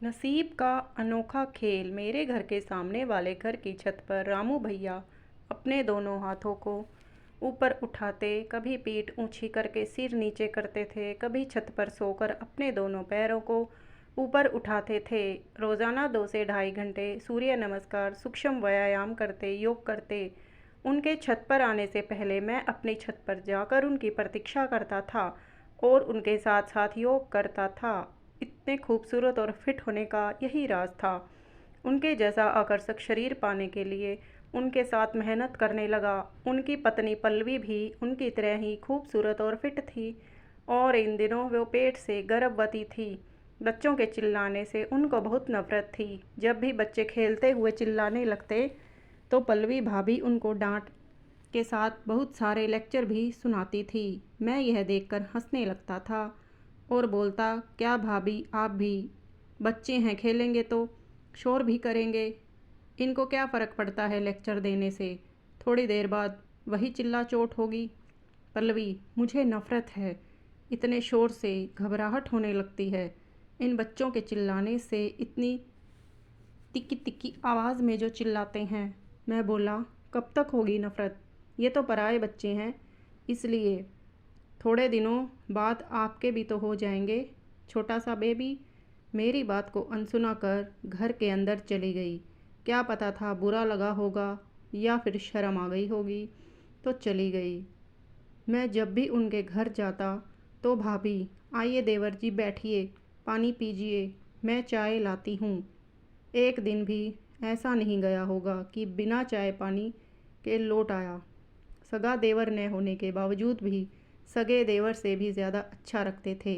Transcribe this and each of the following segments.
नसीब का अनोखा खेल। मेरे घर के सामने वाले घर की छत पर रामू भैया अपने दोनों हाथों को ऊपर उठाते, कभी पीठ ऊंची करके सिर नीचे करते थे, कभी छत पर सोकर अपने दोनों पैरों को ऊपर उठाते थे। रोज़ाना 2 से ढाई घंटे सूर्य नमस्कार, सूक्ष्म व्यायाम करते, योग करते। उनके छत पर आने से पहले मैं अपनी छत पर जाकर उनकी प्रतीक्षा करता था और उनके साथ साथ योग करता था। इतने खूबसूरत और फिट होने का यही राज था। उनके जैसा आकर्षक शरीर पाने के लिए उनके साथ मेहनत करने लगा। उनकी पत्नी पल्लवी भी उनकी तरह ही खूबसूरत और फिट थी और इन दिनों वो पेट से गर्भवती थी। बच्चों के चिल्लाने से उनको बहुत नफरत थी। जब भी बच्चे खेलते हुए चिल्लाने लगते तो पल्लवी भाभी उनको डांट के साथ बहुत सारे लेक्चर भी सुनाती थी। मैं यह देखकर हंसने लगता था और बोलता, क्या भाभी आप भी बच्चे हैं, खेलेंगे तो शोर भी करेंगे, इनको क्या फ़र्क पड़ता है लेक्चर देने से, थोड़ी देर बाद वही चिल्ला चोट होगी। पल्लवी, मुझे नफ़रत है, इतने शोर से घबराहट होने लगती है। इन बच्चों के चिल्लाने से, इतनी तिक्की तिक्की आवाज़ में जो चिल्लाते हैं। मैं बोला, कब तक होगी नफ़रत, ये तो पराए बच्चे हैं, इसलिए थोड़े दिनों बाद आपके भी तो हो जाएंगे, छोटा सा बेबी। मेरी बात को अनसुना कर घर के अंदर चली गई। क्या पता था बुरा लगा होगा या फिर शर्म आ गई होगी, तो चली गई। मैं जब भी उनके घर जाता तो भाभी, आइए देवर जी बैठिए, पानी पीजिए, मैं चाय लाती हूँ। एक दिन भी ऐसा नहीं गया होगा कि बिना चाय पानी के लौट आया। सगा देवर न होने के बावजूद भी सगे देवर से भी ज़्यादा अच्छा रखते थे।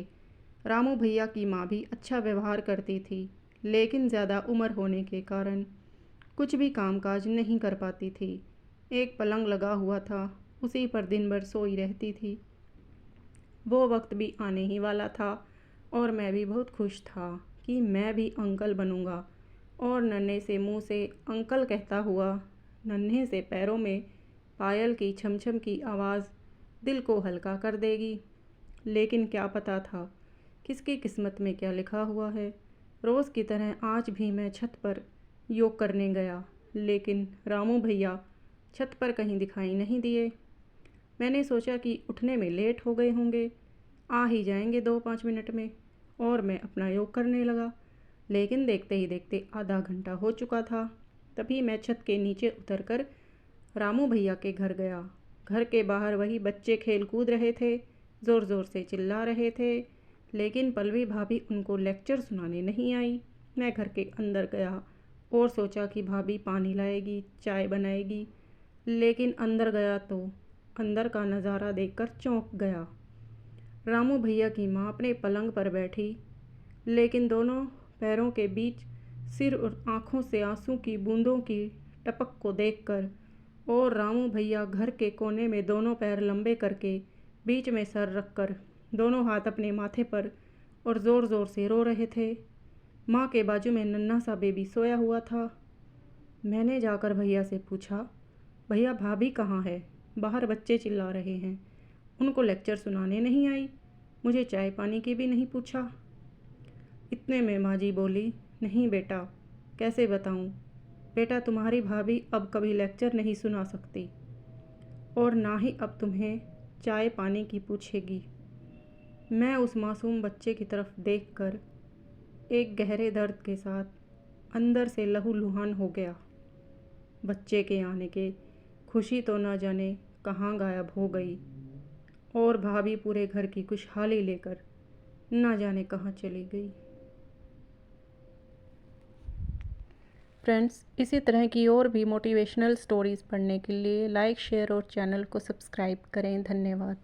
रामू भैया की माँ भी अच्छा व्यवहार करती थी, लेकिन ज़्यादा उम्र होने के कारण कुछ भी कामकाज नहीं कर पाती थी। एक पलंग लगा हुआ था, उसी पर दिन भर सोई रहती थी। वो वक्त भी आने ही वाला था और मैं भी बहुत खुश था कि मैं भी अंकल बनूंगा और नन्हे से मुंह से अंकल कहता हुआ नन्हे से पैरों में पायल की छमछम की आवाज़ दिल को हल्का कर देगी। लेकिन क्या पता था किसकी किस्मत में क्या लिखा हुआ है। रोज़ की तरह आज भी मैं छत पर योग करने गया, लेकिन रामू भैया छत पर कहीं दिखाई नहीं दिए। मैंने सोचा कि उठने में लेट हो गए होंगे, आ ही जाएंगे 2-5 मिनट में, और मैं अपना योग करने लगा। लेकिन देखते ही देखते आधा घंटा हो चुका था। तभी मैं छत के नीचे उतरकर रामू भैया के घर गया। घर के बाहर वही बच्चे खेल कूद रहे थे, ज़ोर ज़ोर से चिल्ला रहे थे, लेकिन पल्लवी भाभी उनको लेक्चर सुनाने नहीं आई। मैं घर के अंदर गया और सोचा कि भाभी पानी लाएगी, चाय बनाएगी, लेकिन अंदर गया तो अंदर का नज़ारा देखकर चौंक गया। रामू भैया की माँ अपने पलंग पर बैठी, लेकिन दोनों पैरों के बीच सिर और आँखों से आंसू की बूंदों की टपक को देखकर, और रामू भैया घर के कोने में दोनों पैर लंबे करके बीच में सर रखकर दोनों हाथ अपने माथे पर और ज़ोर ज़ोर से रो रहे थे। माँ के बाजू में नन्हा सा बेबी सोया हुआ था। मैंने जाकर भैया से पूछा, भैया भाभी कहाँ है, बाहर बच्चे चिल्ला रहे हैं, उनको लेक्चर सुनाने नहीं आई, मुझे चाय पानी की भी नहीं पूछा। इतने में माँ जी बोली, नहीं बेटा, कैसे बताऊँ बेटा, तुम्हारी भाभी अब कभी लेक्चर नहीं सुना सकती और ना ही अब तुम्हें चाय पानी की पूछेगी। मैं उस मासूम बच्चे की तरफ देखकर एक गहरे दर्द के साथ अंदर से लहूलुहान हो गया। बच्चे के आने के खुशी तो न जाने कहाँ गायब हो गई और भाभी पूरे घर की खुशहाली लेकर न जाने कहाँ चली गई। फ्रेंड्स, इसी तरह की और भी मोटिवेशनल स्टोरीज़ पढ़ने के लिए लाइक, शेयर और चैनल को सब्सक्राइब करें। धन्यवाद।